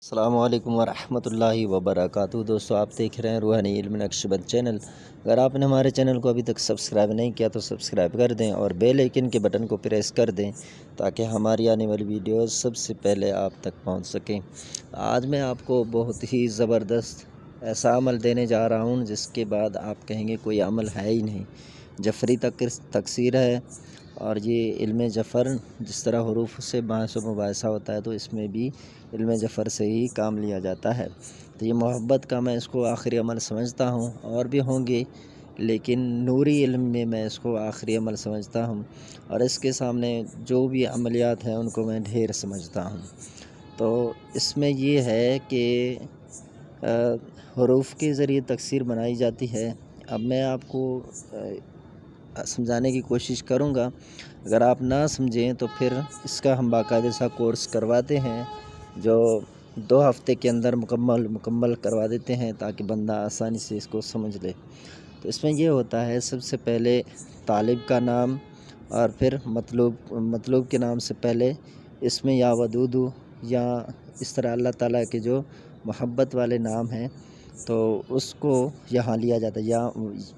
अस्सलामुअलैकुम वरहमतुल्लाहि वबरकातुहू। दोस्तों, आप देख रहे हैं रूहानी इल्म नक्शबंद चैनल। अगर आपने हमारे चैनल को अभी तक सब्सक्राइब नहीं किया तो सब्सक्राइब कर दें और बेल आइकन के बटन को प्रेस कर दें ताकि हमारी आने वाली वीडियोस सबसे पहले आप तक पहुंच सकें। आज मैं आपको बहुत ही ज़बरदस्त ऐसा अमल देने जा रहा हूं जिसके बाद आप कहेंगे कोई अमल है ही नहीं। जफरी तकसीर है और ये इल्म जफ़र जिस तरह हरूफ से बहस व मुबाहिसा होता है तो इसमें भी इल्म जफ़र से ही काम लिया जाता है। तो ये मोहब्बत का मैं इसको आखिरी अमल समझता हूँ, और भी होंगे लेकिन नूरी इल्म में मैं इसको आखिरी अमल समझता हूँ और इसके सामने जो भी अमलियात हैं उनको मैं ढेर समझता हूँ। तो इसमें ये है कि हरूफ के ज़रिए तकसीर बनाई जाती है। अब मैं आपको समझाने की कोशिश करूँगा। अगर आप ना समझें तो फिर इसका हम बाकायदे सा कोर्स करवाते हैं जो 2 हफ्ते के अंदर मुकम्मल करवा देते हैं ताकि बंदा आसानी से इसको समझ ले। तो इसमें यह होता है, सबसे पहले तालिब का नाम और फिर मतलूब के नाम से पहले इसमें या वदूदू या इस तरह अल्लाह ताला के जो मोहब्बत वाले नाम हैं तो उसको यहाँ लिया जाता है,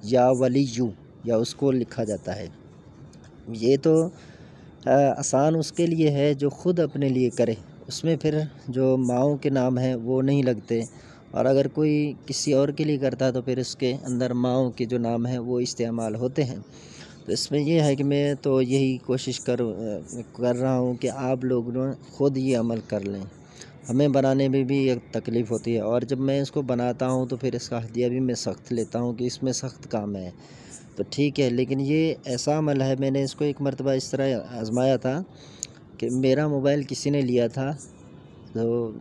या वलीयू या उसको लिखा जाता है। ये तो आसान उसके लिए है जो ख़ुद अपने लिए करे, उसमें फिर जो माओं के नाम हैं वो नहीं लगते, और अगर कोई किसी और के लिए करता है तो फिर इसके अंदर माओं के जो नाम हैं वो इस्तेमाल होते हैं। तो इसमें यह है कि मैं तो यही कोशिश कर रहा हूँ कि आप लोग ख़ुद ये अमल कर लें। हमें बनाने में भी एक तकलीफ़ होती है और जब मैं इसको बनाता हूँ तो फिर इसका हदिया भी मैं सख्त लेता हूँ कि इसमें सख्त काम है तो ठीक है। लेकिन ये ऐसा अमल है, मैंने इसको एक मरतबा इस तरह आजमाया था कि मेरा मोबाइल किसी ने लिया था, तो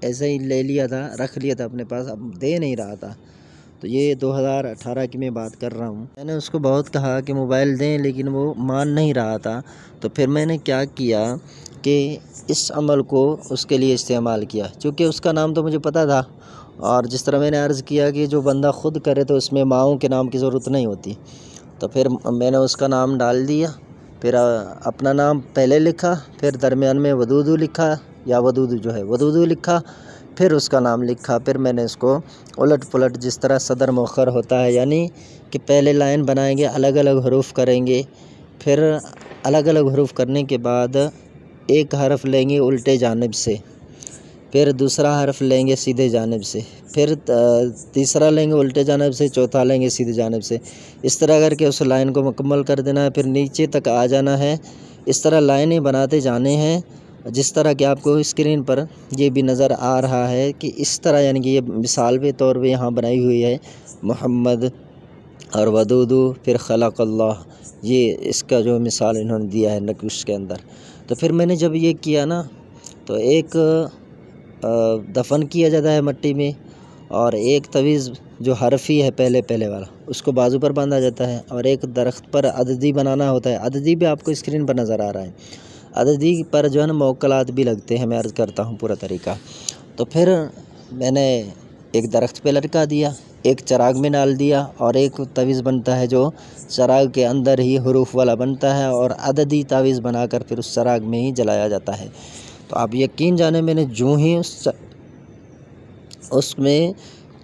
ऐसे ही ले लिया था, रख लिया था अपने पास, अब दे नहीं रहा था। तो ये 2018 की मैं बात कर रहा हूँ। मैंने उसको बहुत कहा कि मोबाइल दें, लेकिन वो मान नहीं रहा था। तो फिर मैंने क्या किया कि इस अमल को उसके लिए इस्तेमाल किया, क्योंकि उसका नाम तो मुझे पता था, और जिस तरह मैंने अर्ज़ किया कि जो बंदा ख़ुद करे तो उसमें माओं के नाम की ज़रूरत नहीं होती। तो फिर मैंने उसका नाम डाल दिया, फिर अपना नाम पहले लिखा, फिर दरमियान में वदूदू लिखा, या वदूदू जो है वदूदू लिखा, फिर उसका नाम लिखा। फिर मैंने इसको उलट पुलट जिस तरह सदर मौखर होता है, यानी कि पहले लाइन बनाएंगे, अलग अलग हरूफ करेंगे, फिर अलग अलग हरूफ करने के बाद एक हरफ लेंगे उल्टे जानिब से, फिर दूसरा हरफ लेंगे सीधे जानिब से, फिर तीसरा लेंगे उल्टे जानिब से, चौथा लेंगे सीधे जानिब से। इस तरह करके उस लाइन को मुकम्मल कर देना है। फिर नीचे तक आ जाना है। इस तरह लाइनें बनाते जाने हैं, जिस तरह कि आपको स्क्रीन पर ये भी नज़र आ रहा है कि इस तरह, यानी कि ये मिसाल के तौर पे यहाँ बनाई हुई है मोहम्मद और वदूदू, फिर खलक़ल्लाह, ये इसका जो मिसाल इन्होंने दिया है नक्श के अंदर। तो फिर मैंने जब ये किया ना, तो एक दफन किया जाता है मट्टी में, और एक तवीज़ जो हरफी है पहले वाला उसको बाजू पर बांधा जाता है, और एक दरख्त पर अददी बनाना होता है। अददी भी आपको स्क्रीन पर नज़र आ रहा है। अददी पर जो है ना मौक्कलात भी लगते हैं। मैं अर्ज़ करता हूँ पूरा तरीका। तो फिर मैंने एक दरख्त पे लटका दिया, एक चराग में डाल दिया, और एक तवीज़ बनता है जो चराग के अंदर ही हरूफ वाला बनता है, और अददी तावीज़ बनाकर फिर उस चराग में ही जलाया जाता है। तो आप यकीन जाने, मैंने जो ही उसमें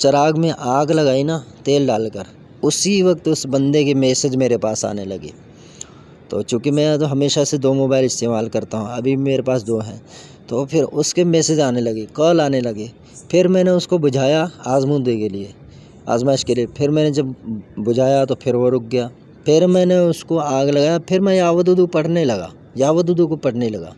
चराग में आग लगाई ना तेल डालकर, उसी वक्त उस बंदे के मैसेज मेरे पास आने लगे। तो चूँकि मैं तो हमेशा से 2 मोबाइल इस्तेमाल करता हूँ, अभी मेरे पास 2 हैं, तो फिर उसके मैसेज आने लगे, कॉल आने लगे। फिर मैंने उसको बुझाया आजमाइश के लिए। फिर मैंने जब बुझाया तो फिर वो रुक गया। फिर मैंने उसको आग लगाया, फिर मैं या वदूदू को पढ़ने लगा।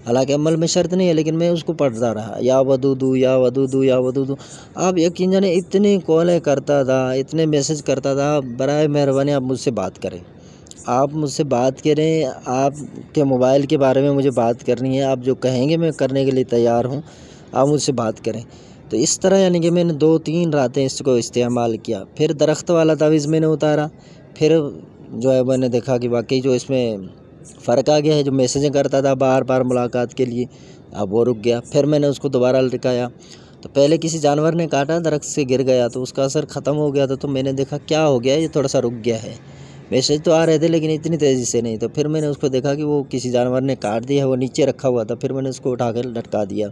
हालांकि अमल में शर्त नहीं है, लेकिन मैं उसको पढ़ता रहा, या वदूदू या वदूदू या वदूदू। आप यकीन जाने इतनी कॉलें करता था, इतने मैसेज करता था। बराए मेहरबानी आप मुझसे बात करें, आपके मोबाइल के बारे में मुझे बात करनी है। आप जो कहेंगे मैं करने के लिए तैयार हूँ, आप मुझसे बात करें। तो इस तरह यानी कि मैंने 2-3 रातें इसको इस्तेमाल किया। फिर दरख्त वाला तावीज़ मैंने उतारा, फिर जो है मैंने देखा कि वाकई जो इसमें फ़र्क आ गया है। जो मैसेजें करता था बार बार मुलाकात के लिए, अब वो रुक गया। फिर मैंने उसको दोबारा लटकाया, तो पहले किसी जानवर ने काटा, दरख्त से गिर गया तो उसका असर ख़त्म हो गया था। तो मैंने देखा क्या हो गया, ये थोड़ा सा रुक गया है। वैसे तो आ रहे थे लेकिन इतनी तेज़ी से नहीं। तो फिर मैंने उसको देखा कि वो किसी जानवर ने काट दिया, वो नीचे रखा हुआ था, फिर मैंने उसको उठा कर लटका दिया।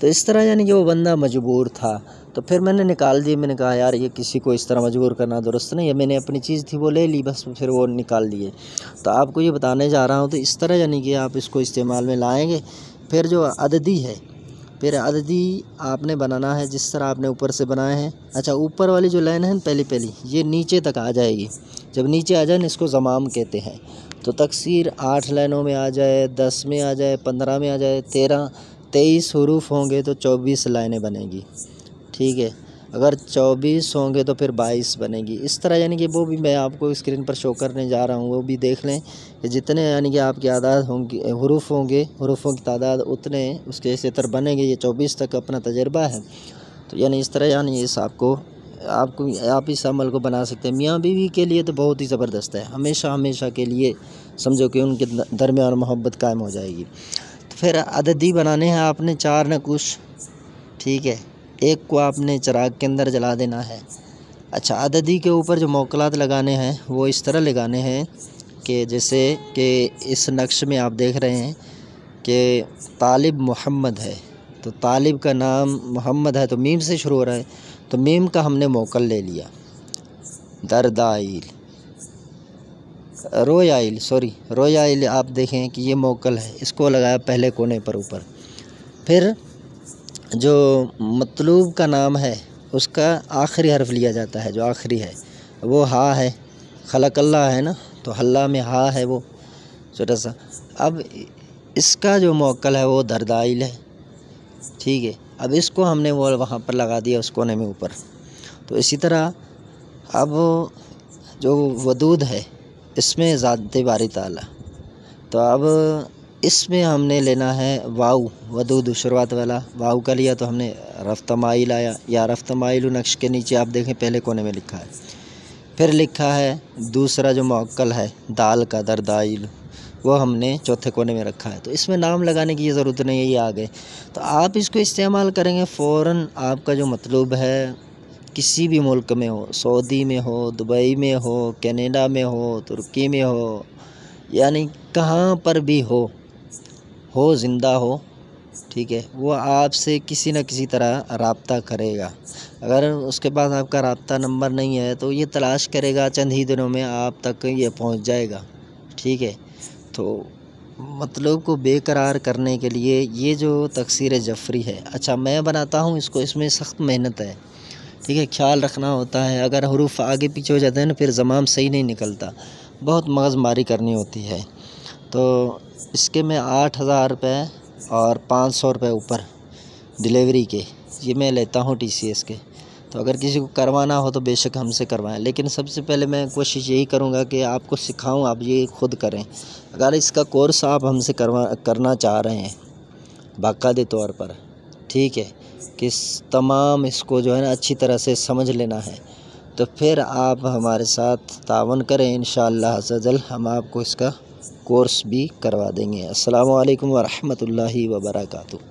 तो इस तरह यानी कि वो बंदा मजबूर था, तो फिर मैंने निकाल दिए। मैंने कहा यार ये किसी को इस तरह मजबूर करना दुरुस्त नहीं है, मैंने अपनी चीज़ थी वो ले ली बस, फिर वो निकाल दिए। तो आपको ये बताने जा रहा हूँ, तो इस तरह यानी कि आप इसको इस्तेमाल में लाएँगे। फिर जो अददी है, फिर अददी आपने बनाना है जिस तरह आपने ऊपर से बनाए हैं। अच्छा, ऊपर वाली जो लाइन है ना पहली ये नीचे तक आ जाएगी। जब नीचे आ जाए ना इसको ज़माम कहते हैं। तो तकसीर 8 लाइनों में आ जाए, 10 में आ जाए, 15 में आ जाए, 13 23 हुरूफ होंगे तो 24 लाइनें बनेगी। ठीक है, अगर 24 होंगे तो फिर 22 बनेगी। इस तरह यानी कि वो भी मैं आपको स्क्रीन पर शो करने जा रहा हूँ, वो भी देख लें कि जितने यानी कि आपकी आदाद होंगी, हुरूफ होंगे, हुरूफों की तादाद उतने उसके इसी तरह बनेंगे। ये 24 तक अपना तजर्बा है। तो यानी इस तरह यानी इस आपको आप इस अमल को बना सकते हैं। मियाँ बीवी के लिए तो बहुत ही ज़बरदस्त है, हमेशा के लिए समझो कि उनके दरमियान मोहब्बत कायम हो जाएगी। तो फिर अददी बनाने हैं आपने 4 नकुश। ठीक है, एक को आपने चिराग के अंदर जला देना है। अच्छा, अददी के ऊपर जो मोकलात लगाने हैं वो इस तरह लगाने हैं कि जैसे कि इस नक्श में आप देख रहे हैं कि तालिब मोहम्मद है, तो तालिब का नाम मोहम्मद है तो मीम से शुरू हो रहा है, तो मीम का हमने मोकल ले लिया। दरदाइल, रोयाइल आप देखें कि ये मोकल है, इसको लगाया पहले कोने पर ऊपर। फिर जो मतलूब का नाम है उसका आखिरी हर्फ लिया जाता है, जो आखिरी है वो हा है। खलकल्ला है ना, तो हल्ला में हा है वो छोटा सा। अब इसका जो मोकल है वो दरदाइल है। ठीक है, अब इसको हमने वो वहाँ पर लगा दिया उस कोने में ऊपर। तो इसी तरह अब जो वदूद है इसमें ज़ाते बारी ताला, तो अब इसमें हमने लेना है वाऊ, वदूद शुरुआत वाला वाऊ का लिया, तो हमने रफ्तमाइल आया, या रफ्तमाइल नक्श के नीचे आप देखें पहले कोने में लिखा है। फिर लिखा है दूसरा जो मुअक्कल है दाल का, दरदाइल, वो हमने चौथे कोने में रखा है। तो इसमें नाम लगाने की ज़रूरत नहीं है, ये आ गए। तो आप इसको इस्तेमाल करेंगे फ़ौरन आपका जो मतलूब है किसी भी मुल्क में हो, सऊदी में हो, दुबई में हो, कनाडा में हो, तुर्की में हो, यानी कहाँ पर भी हो ज़िंदा हो, ठीक है, वो आपसे किसी न किसी तरह रब्ता करेगा। अगर उसके पास आपका रब्ता नंबर नहीं है तो ये तलाश करेगा, चंद ही दिनों में आप तक ये पहुंच जाएगा। ठीक है, तो मतलब को बेकरार करने के लिए ये जो तकसीर जफरी है, अच्छा मैं बनाता हूँ इसको, इसमें सख्त मेहनत है। ठीक है, ख्याल रखना होता है, अगर हुरूफ आगे पीछे हो जाते हैं ना फिर ज़माम सही नहीं निकलता, बहुत मगज़मारी करनी होती है। तो इसके मैं 8,000 रुपये और 500 रुपये ऊपर डिलीवरी के ये मैं लेता हूँ TCS के। तो अगर किसी को करवाना हो तो बेशक हमसे करवाएं, लेकिन सबसे पहले मैं कोशिश यही करूँगा कि आपको सिखाऊँ, आप ये खुद करें। अगर इसका कोर्स आप हमसे करना चाह रहे हैं बाकायदे तौर पर, ठीक है, कि तमाम इसको जो है ना अच्छी तरह से समझ लेना है, तो फिर आप हमारे साथ तावन करें। इंशाअल्लाह अज़्ज़ा हम आपको इसका कोर्स भी करवा देंगे। अस्सलामु अलैकुम व रहमतुल्लाहि व बरकातुहू।